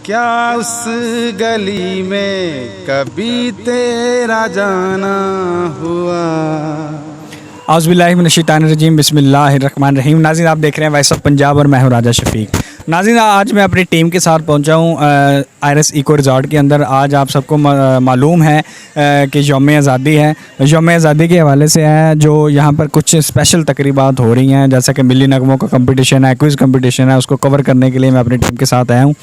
क्या उस गली में कभी तेरा जाना हुआ। औज़ुबिल्लाहिमिनश्शैतानिर्रजीम बिस्मिल्लाहिर्रहमानिर्रहीम। नाज़रीन, आप देख रहे हैं वॉइस ऑफ पंजाब और मैं हूं राजा शफीक। नाज़रीन, आज मैं अपनी टीम के साथ पहुंचा हूं आयरस इको रिज़ॉर्ट के अंदर। आज आप सबको मालूम है कि यौम आज़ादी है। यौम आज़ादी के हवाले से है जो यहाँ पर कुछ स्पेशल तकरीबात हो रही हैं, जैसा कि मिली नगमों का कंपटीशन है, क्विज़ कंपटीशन है। उसको कवर करने के लिए मैं अपनी टीम के साथ आया हूँ।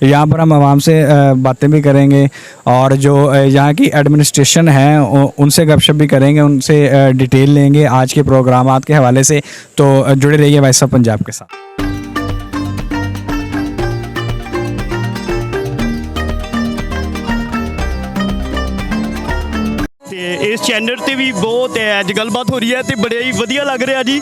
यहाँ पर हम आवाम से बातें भी करेंगे और जो यहाँ की एडमिनिस्ट्रेशन है उनसे गपशप भी करेंगे, उनसे डिटेल लेंगे आज के प्रोग्रामात के हवाले से। तो जुड़े रहिए वॉइस ऑफ पंजाब के साथ। इस चैनल ਤੇ ਵੀ ਬਹੁਤ ਹੈ ਅੱਜ ਗੱਲਬਾਤ ਹੋ ਰਹੀ ਹੈ ਤੇ ਬੜੇ ਹੀ ਵਧੀਆ ਲੱਗ ਰਿਹਾ जी।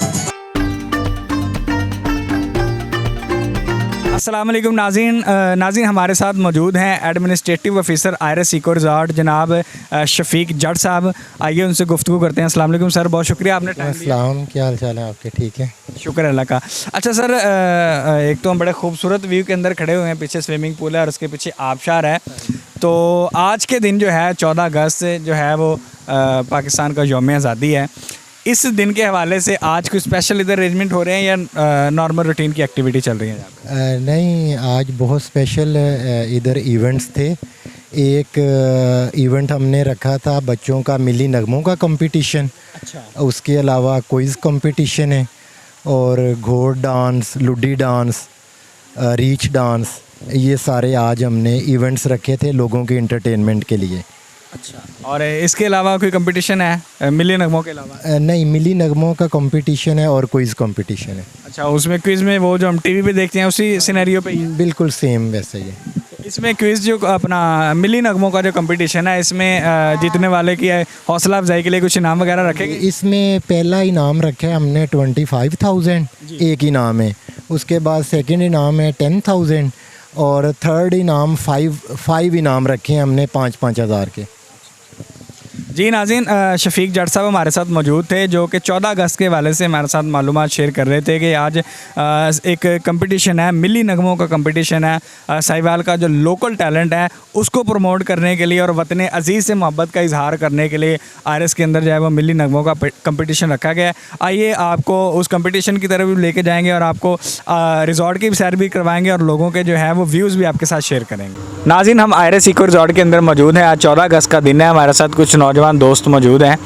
अस्सलाम वालेकुम नाज़रीन, हमारे साथ मौजूद हैं administrative officer Iris Eco Resort जनाब शफीक जट साहब। आइए उनसे गुफ्तगू करते हैं। अस्सलाम वालेकुम सर, बहुत शुक्रिया आपने टाइम दिया। अस्सलाम, क्या हाल चाल है आपके? ठीक है, शुक्र अल्लाह का। अच्छा सर, एक तो हम बड़े खूबसूरत व्यू के अंदर खड़े हुए हैं, पीछे स्विमिंग पूल है और उसके पीछे आबशार है। तो आज के दिन जो है 14 अगस्त जो है वो पाकिस्तान का यौम आज़ादी है। इस दिन के हवाले से आज कोई स्पेशल इधर अरेंजमेंट हो रहे हैं या नॉर्मल रूटीन की एक्टिविटी चल रही है यहाँ पे? नहीं, आज बहुत स्पेशल इधर इवेंट्स थे। एक इवेंट हमने रखा था बच्चों का मिली नगमों का कंपटीशन। अच्छा। उसके अलावा क्विज़ कंपटीशन है और घोड़ डांस, लुड्डी डांस, रीच डांस, ये सारे आज हमने इवेंट्स रखे थे लोगों के इंटरटेनमेंट के लिए। अच्छा। और इसके अलावा कोई कंपटीशन है मिली नगमों के अलावा? नहीं, मिली नगमों का कंपटीशन है और क्विज़ कंपटीशन है। अच्छा, उसमें क्विज़ में वो जो हम टीवी पे देखते हैं उसी सिनेरियो पे ही है? बिल्कुल सेम वैसा ही है। इसमें क्विज़ जो अपना मिली नगमों का जो कंपटीशन है, इसमें जीतने वाले की हौसला अफजाई के लिए कुछ इनाम वगैरह रखेंगे? इसमें पहला इनाम रखा है हमने 25,000, एक इनाम है। उसके बाद सेकंड इनाम है 10,000 और थर्ड इनाम 5 इनाम रखे हैं हमने 5-5 हज़ार के। जी नाज़रीन, शफीक जट साहब हमारे साथ मौजूद थे जो कि 14 अगस्त के हवाले से हमारे साथ मालूमात शेयर कर रहे थे कि आज एक कंपटीशन है, मिली नगमों का कंपटीशन है। साहिवाल का जो लोकल टैलेंट है उसको प्रमोट करने के लिए और वतन अज़ीज़ से मोहब्बत का इजहार करने के लिए आयरस के अंदर जो है वो मिली नगमों का कंपटीशन रखा गया है। आइए आपको उस कंपटीशन की तरफ भी लेके जाएंगे और आपको रिज़ॉर्ट की सैर भी करवाएंगे और लोगों के जो है वो व्यूज़ भी आपके साथ शेयर करेंगे। नाज़रीन, हम आयरस इको रिज़ॉर्ट के अंदर मौजूद हैं। आज 14 अगस्त का दिन है। हमारे साथ कुछ नौजवान दोस्त मौजूद हैं।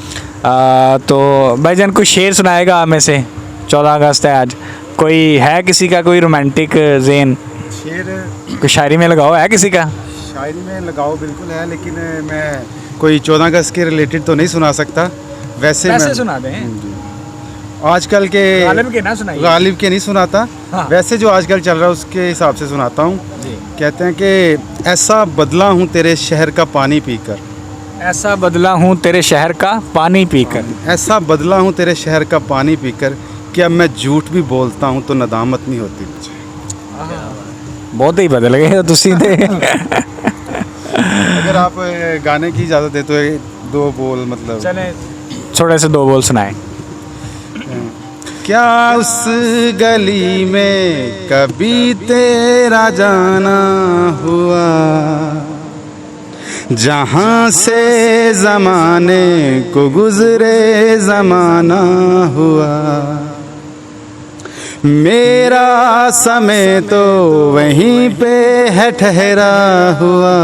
तो भाईजान कुछ शेर सुनाएगा आप में से? 14 अगस्त है आज, कोई है किसी का कोई रोमांटिक ज़ेन? शेर कोई शायरी में लगाओ है किसी का? शायरी में लगाओ बिल्कुल है, लेकिन मैं कोई 14 अगस्त के रिलेटेड तो नहीं सुना सकता। वैसे मैं सुना दें। आजकल के गालिब के ना सुनाइए। गालिब के नहीं सुनाता। हाँ। वैसे जो आजकल चल रहा है उसके हिसाब से सुनाता हूँ। कहते हैं कि ऐसा बदला हूँ तेरे शहर का पानी पीकर, ऐसा बदला हूँ तेरे शहर का पानी पीकर, ऐसा बदला हूँ तेरे शहर का पानी पीकर कि अब मैं झूठ भी बोलता हूँ तो नदामत नहीं होती मुझे। बहुत ही बदल गए हो तुसी ते। अगर आप गाने की इजाज़त दे तो 2 बोल मतलब चले थोड़े से 2 बोल सुनाए। क्या उस गली में कभी तेरा जाना हुआ, जहाँ से ज़माने को गुज़रे ज़माना हुआ, मेरा समय तो वहीं पे है ठहरा हुआ,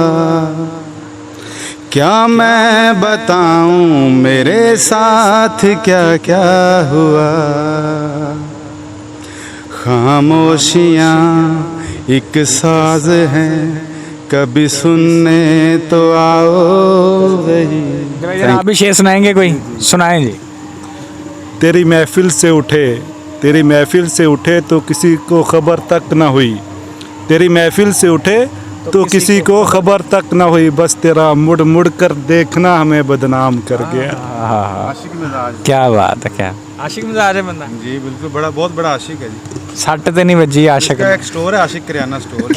क्या मैं बताऊं मेरे साथ क्या क्या हुआ। खामोशियाँ एक साज हैं, कभी सुनने तो आओ वही। आप भी शेर सुनाएंगे? कोई सुनाएं जी। तेरी महफिल से उठे, तेरी महफिल से उठे तो किसी को खबर तक न हुई, तेरी महफिल से उठे तो किसी को खबर तक न हुई, बस तेरा मुड़ मुड़ कर देखना हमें बदनाम कर गया। आशिक मिजाज। क्या बात है, क्या आशिक मिजाज है बंदा। जी बिल्कुल, बहुत बड़ा आशिक है जी। सट तो नहीं बजी आशिक? इसका एक स्टोर है, आशिक करियाना स्टोर।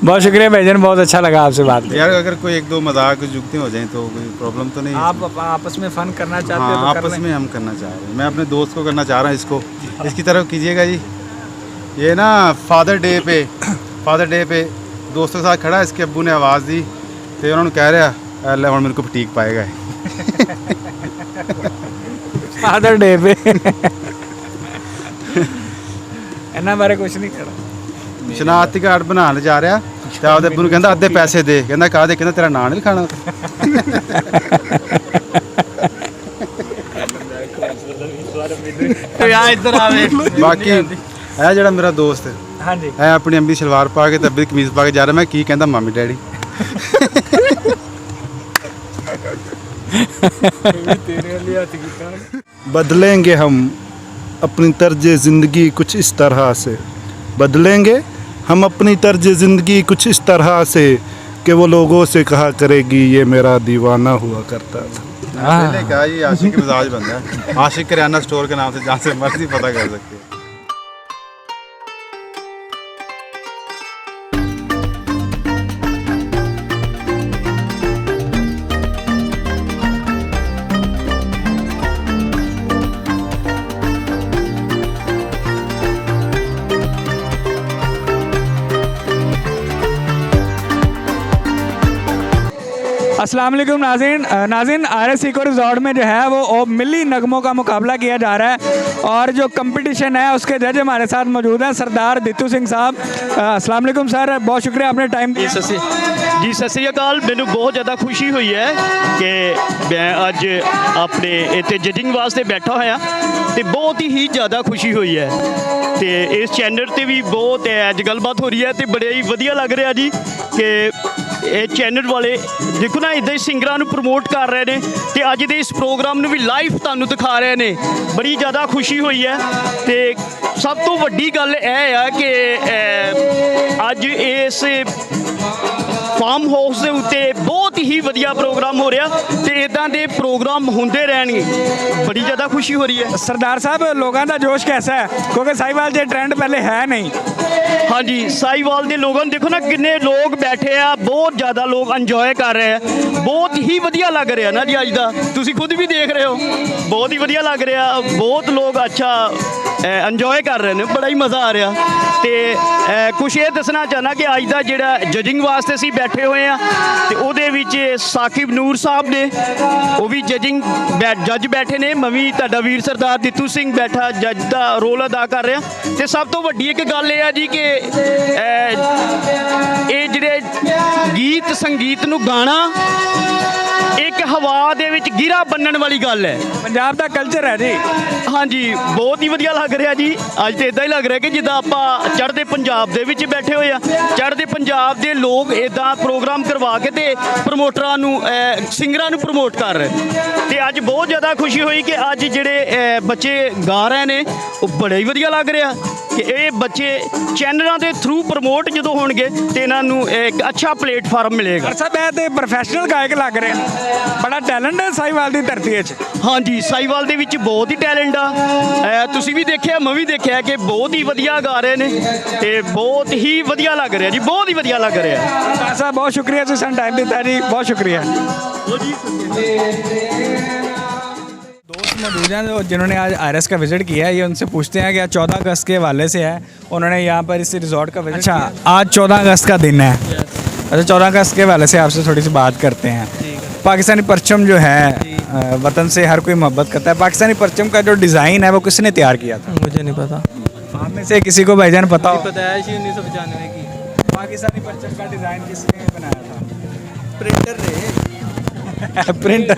बहुत शुक्रिया भाईजान, बहुत अच्छा लगा आपसे बात करके। यार अगर कोई 1-2 मजाक जुगते हो जाएं तो कोई प्रॉब्लम तो नहीं? आप आपस में फन करना चाहते हो हाँ, तो आपस में हम करना चाह रहे हैं। मैं अपने दोस्त को करना चाह रहा हूँ, इसकी तरफ कीजिएगा जी। ये ना फादर डे पे दोस्तों के साथ खड़ा, इसके अब्बू ने आवाज़ दी तो उन्होंने कह रहा ले हुण मेरे को फटीक पाएगा। फादर डे पे ਇਹਨਾਂ ਬਾਰੇ ਕੁਝ ਨਹੀਂ ਕਰਾ। शनाख्ती कार्ड बनाने जा रहा तो आपके अब्बू कहता अद्धे पैसे दे, कहता काहदे, कहता तेरा नाम नहीं लिखाना। बाकी है जड़ा मेरा दोस्त हाँ जी है अपनी अंबी सलवार पा के तब्बी कमीज पा के जा रहा, मैं की कहता मामी डैडी। बदलेंगे हम अपनी तर्ज ज़िंदगी कुछ इस तरह से, बदलेंगे हम अपनी तर्ज ज़िंदगी कुछ इस तरह से कि वो लोगों से कहा करेगी ये मेरा दीवाना हुआ करता था। पहले कहा ये आशिक मिजाज बंदा है, आशिक किराना स्टोर के नाम से जहाँ से मर्जी पता कर सकते हैं। अस्सलाम वालेकुम नाज़रीन RS इको रिजॉर्ट में जो है वो मिली नगमों का मुकाबला किया जा रहा है और जो कंपटीशन है उसके जज हमारे साथ मौजूद हैं सरदार दित्तू सिंह साहब। अस्सलाम वालेकुम सर, बहुत शुक्रिया आपने टाइम दिया। जी सत श्री अकाल। मैनू बहुत ज़्यादा खुशी हुई है कि मैं अज अपने इतने जजिंग वास्ते बैठा होया तो बहुत ही ज़्यादा खुशी हुई है। तो इस चैनल पर भी बहुत अज गलबात हो रही है तो बड़े ही वधिया लग रहा जी कि ਇਹ ਚੈਨਲ ਵਾਲੇ ਦੇਖੋ ਨਾ ਇਦਾਂ ਹੀ ਸਿੰਗਰਾਂ ਨੂੰ ਪ੍ਰਮੋਟ ਕਰ ਰਹੇ ਨੇ ਤੇ ਅੱਜ ਦੇ ਇਸ ਪ੍ਰੋਗਰਾਮ ਨੂੰ ਵੀ ਲਾਈਵ ਤੁਹਾਨੂੰ ਦਿਖਾ ਰਹੇ ਨੇ। ਬੜੀ ਜ਼ਿਆਦਾ ਖੁਸ਼ੀ ਹੋਈ ਹੈ ਤੇ ਸਭ ਤੋਂ ਵੱਡੀ ਗੱਲ ਇਹ ਆ ਕਿ ਅੱਜ ਇਸ ਫਾਰਮ ਹਾਊਸ ਦੇ ਉੱਤੇ ਬਹੁਤ ਹੀ ਵਧੀਆ ਪ੍ਰੋਗਰਾਮ ਹੋ ਰਿਹਾ ਤੇ ਇਦਾਂ ਦੇ ਪ੍ਰੋਗਰਾਮ ਹੁੰਦੇ ਰਹਿਣਗੇ। ਬੜੀ ਜ਼ਿਆਦਾ ਖੁਸ਼ੀ ਹੋ ਰਹੀ ਹੈ। सरदार साहब लोगों का जोश कैसा है, क्योंकि साहिवाल ये ट्रेंड पहले है नहीं। हाँ जी, साहिवाल के लोगों देखो ना किन्ने लोग बैठे आ, बहुत ज़्यादा लोग इंजॉय कर रहे हैं। बहुत ही वधिया लग रहा ना जी, अज का तुसी खुद भी देख रहे हो, बहुत ही वधिया लग रहा। बहुत लोग अच्छा इंजॉय कर रहे हैं, बड़ा ही मज़ा आ रहा। तो कुछ ये दसना चाहना कि अज का जोड़ा जजिंग वास्ते असीं बैठे हुए हैं तो ਉਹਦੇ ਵਿੱਚ साकिब नूर साहब ने वो भी जजिंग जज बैठे ने, मैं भी ਤੁਹਾਡਾ ਵੀਰ ਸਰਦਾਰ ਦਿੱਤੂ ਸਿੰਘ बैठा जज का रोल अदा कर रहा। तो सब तो वड्डी एक गल ਇਹ ਆ जी कि ਇਹ ਜਿਹੜੇ ਗੀਤ ਸੰਗੀਤ ਨੂੰ ਗਾਣਾ एक हवा ਦੇ ਵਿੱਚ ਗਿਰਾ ਬੰਨਣ ਵਾਲੀ ਗੱਲ ਹੈ। पंजाब का कल्चर है जी। हाँ जी, बहुत ही ਵਧੀਆ ਲੱਗ ਰਿਹਾ ਜੀ। ਅੱਜ ਤੇ ਇਦਾਂ ਹੀ ਲੱਗ ਰਿਹਾ ਕਿ ਜਿੱਦਾਂ ਆਪਾਂ ਚੜ੍ਹਦੇ ਪੰਜਾਬ ਦੇ ਵਿੱਚ ਬੈਠੇ ਹੋਏ ਆ। ਚੜ੍ਹਦੇ ਪੰਜਾਬ ਦੇ ਲੋਕ ਇਦਾਂ ਪ੍ਰੋਗਰਾਮ ਕਰਵਾ ਕੇ ਤੇ ਪ੍ਰਮੋਟਰਾਂ ਨੂੰ ਸਿੰਗਰਾਂ ਨੂੰ ਪ੍ਰਮੋਟ ਕਰ ਰਹੇ ਤੇ ਅੱਜ ਬਹੁਤ ਜ਼ਿਆਦਾ ਖੁਸ਼ੀ ਹੋਈ ਕਿ ਅੱਜ ਜਿਹੜੇ ਬੱਚੇ ਗਾ ਰਹੇ ਨੇ ਉਹ ਬੜਾ ਹੀ ਵਧੀਆ ਲੱਗ ਰਿਹਾ ਕਿ ਇਹ ਬੱਚੇ ਚੈਨਲਾਂ ਦੇ ਥਰੂ ਪ੍ਰਮੋਟ ਜਦੋਂ ਹੋਣਗੇ ਤੇ ਇਹਨਾਂ ਨੂੰ ਇੱਕ ਅੱਛਾ ਪਲੇਟਫਾਰਮ ਮਿਲੇਗਾ। सर मैं तो प्रोफेशनल गायक लग रहे हैं, बड़ा टैलेंट है साहिवाल की धरती है। हाँ जी, साहिवाल ਦੇ ਵਿੱਚ ਬਹੁਤ ਹੀ ਟੈਲੈਂਟ ਆ। ਤੁਸੀਂ ਵੀ ਦੇਖਿਆ, ਮੈਂ ਵੀ ਦੇਖਿਆ ਕਿ ਬਹੁਤ ਹੀ ਵਧੀਆ ਗਾ ਰਹੇ ਨੇ ਤੇ ਬਹੁਤ ਹੀ ਵਧੀਆ ਲੱਗ ਰਿਹਾ ਜੀ, ਬਹੁਤ ਹੀ ਵਧੀਆ ਲੱਗ ਰਿਹਾ। साहब बहुत शुक्रिया तुम टाइम दिता जी, बहुत शुक्रिया। दोस्त मौजूद हैं जिन्होंने आज RS का विज़िट किया है, ये उनसे पूछते हैं कि आज 14 अगस्त के हवाले से है, उन्होंने यहाँ पर इस रिजॉर्ट का विज़िट। अच्छा, आज 14 अगस्त का दिन है। अच्छा, 14 अगस्त के हवाले से आपसे थोड़ी सी बात करते हैं। पाकिस्तानी परचम जो है वतन से हर कोई मोहब्बत करता है, पाकिस्तानी परचम का जो डिज़ाइन है वो किसने तैयार किया था? मुझे नहीं पता। आप में से किसी को भाईजान पता हो? पैदाइश ही 1995 की। पाकिस्तानी परचम का डिज़ाइन किसने बनाया था? प्रिंटर ने। प्रिंटर,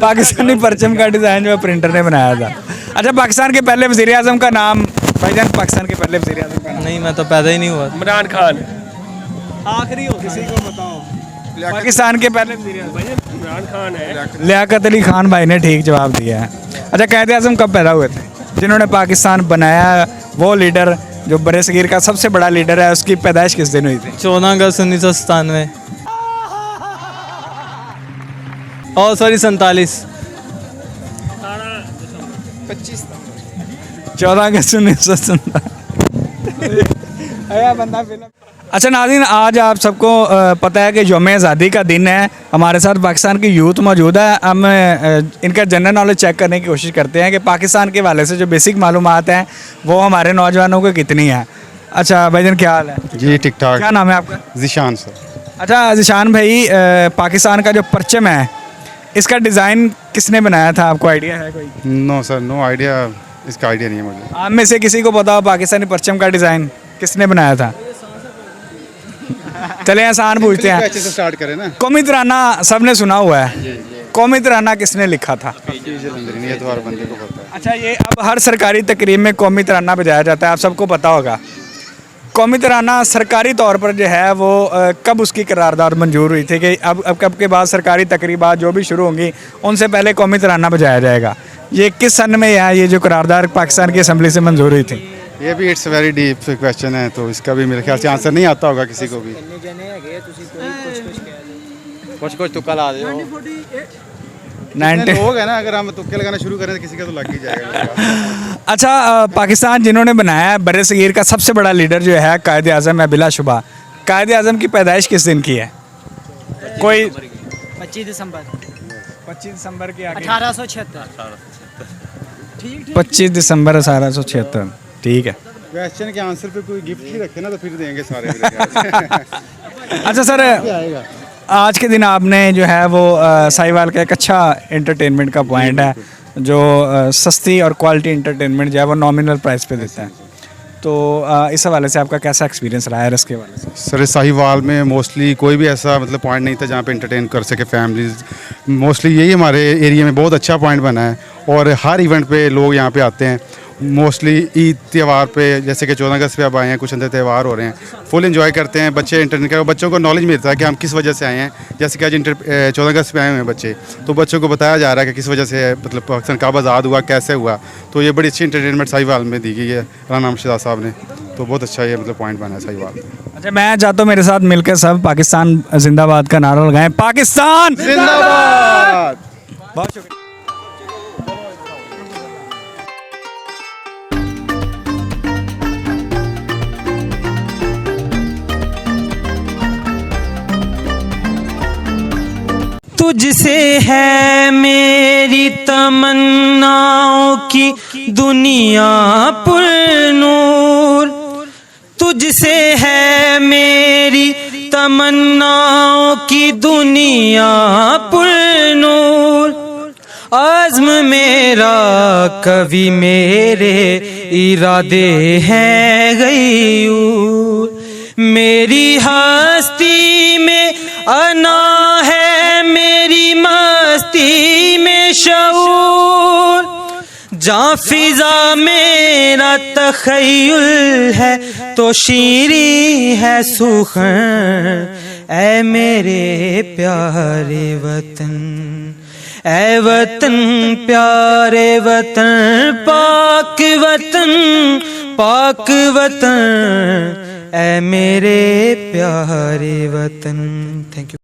पाकिस्तानी परचम का डिज़ाइन जो है प्रिंटर ने बनाया था। अच्छा, पाकिस्तान के पहले वज़ीर आज़म का नाम भाईजान, पाकिस्तान के पहले वज़ीर आज़म का नाम? नहीं, मैं तो पैदा ही नहीं हुआ। इमरान खान। आखिरी हो, किसी को बताओ। पाकिस्तान के पहले वज़ीर आज़म इमरान खान है। लियाकत अली खान भाई ने ठीक जवाब दिया है। अच्छा, कायदे आज़म कब पैदा हुए थे? जिन्होंने पाकिस्तान बनाया, वो लीडर जो बड़े सगीर का सबसे बड़ा लीडर है, उसकी पैदाइश किस दिन हुई थी? 14 अगस्त 1997। और सॉरी 47। 14 अगस्त 1997। बंदा फिल्म। अच्छा नाज़रीन, आज आप सबको पता है कि यौम आज़ादी का दिन है। हमारे साथ पाकिस्तान की यूथ मौजूद है। हम इनका जनरल नॉलेज चेक करने की कोशिश करते हैं कि पाकिस्तान के हवाले से जो बेसिक मालूमात हैं वो हमारे नौजवानों को कितनी है। अच्छा भाईजान, क्या हाल है? जी ठीक ठाक। क्या नाम है आपका? जिशान सर। अच्छा जिशान भाई, पाकिस्तान का जो परचम है इसका डिज़ाइन किसने बनाया था, आपको आइडिया है कोई? नो सर, नो आइडिया, इसका आइडिया नहीं है मुझे। आप में से किसी को पता हो पाकिस्तानी परचम का डिज़ाइन किसने बनाया था? चले आसान पूछते हैं। अच्छे से स्टार्ट करें ना। कौमी तराना सबने सुना हुआ है, कौमी तराना किसने लिखा था? ये तो हर बंदे को पता है। अच्छा, ये अब हर सरकारी तकरीब में कौमी तराना बजाया जाता है, आप सबको पता होगा। कौमी तराना सरकारी तौर पर जो है वो कब उसकी करारदाद मंजूर हुई थी कि अब कब के बाद सरकारी तकरीबात जो भी शुरू होंगी उनसे पहले कौमी तराना बजाया जाएगा? ये किस सन में है ये जो करारदाद पाकिस्तान की असम्बली से मंजूर हुई थी? ये भी इट्स वेरी डीप क्वेश्चन है, तो इसका भी मेरे ख्याल से आंसर नहीं आता होगा किसी को भी। कुछ तुक्का ला दे 90 लोग है ना, अगर हम तुक्के लगाना शुरू करें तो किसी का तो लग ही जाएगा। अच्छा, पाकिस्तान जिन्होंने बनाया है, बर्रे सगीर का सबसे बड़ा लीडर जो है कायद आज़म है बिलाशुबा। कायद आज़म की पैदाइश किस दिन की है? कोई 25 दिसंबर 25 दिसंबर की 1876। 25 दिसंबर 1876। ठीक है। क्वेश्चन के आंसर पे कोई गिफ्ट ही रखे ना तो फिर देंगे सारे मेरे ख्याल से। अच्छा सर, आएगा। आज के दिन आपने जो है वो साहिवाल का एक अच्छा एंटरटेनमेंट का पॉइंट है जो सस्ती और क्वालिटी एंटरटेनमेंट जो है वो नॉमिनल प्राइस पे देता है, तो इस हवाले से आपका कैसा एक्सपीरियंस रहा है इसके हवाले से? सर साहिवाल में मोस्टली कोई भी ऐसा मतलब पॉइंट नहीं था जहाँ पे एंटरटेन कर सके फैमिलीज। मोस्टली यही हमारे एरिया में बहुत अच्छा पॉइंट बना है और हर इवेंट पे लोग यहाँ पे आते हैं। मोस्टली ईद त्यौहार पे, जैसे कि 14 अगस्त पे अब आए हैं, कुछ अंदर त्यौहार हो रहे हैं, फुल एंजॉय करते हैं बच्चे। इंटरनेट का बच्चों को नॉलेज मिलता है कि हम किस वजह से आए हैं। जैसे कि आज 14 अगस्त पे आए हुए हैं बच्चे, तो बच्चों को बताया जा रहा है कि किस वजह से मतलब पाकिस्तान कब आज़ाद हुआ, कैसे हुआ। तो ये बड़ी अच्छी इंटरटेनमेंट साहिवाल में दी गई है राना अमशदा साहब ने, तो बहुत अच्छा ये मतलब पॉइंट बना है साहिवाल में। अच्छा, मैं चाहता हूँ मेरे साथ मिलकर सब पाकिस्तान जिंदाबाद का नारा लगाएं। पाकिस्तान जिंदाबाद। बहुत शुक्रिया। तुझसे है मेरी तमन्नाओं की दुनिया पुरनूर, तुझसे है मेरी तमन्नाओं की दुनिया पुरनूर। आज़्म मेरा कभी मेरे इरादे हैं गयूर, मेरी हस्ती में अना है, मेरी मस्ती में शऊर। जहाँ फिजा मेरा तख़य्युल है तो शीरी है सुखन। ऐ मेरे प्यारे वतन, ऐ वतन प्यारे वतन, पाक वतन पाक वतन, ऐ मेरे प्यारे वतन। Thank you.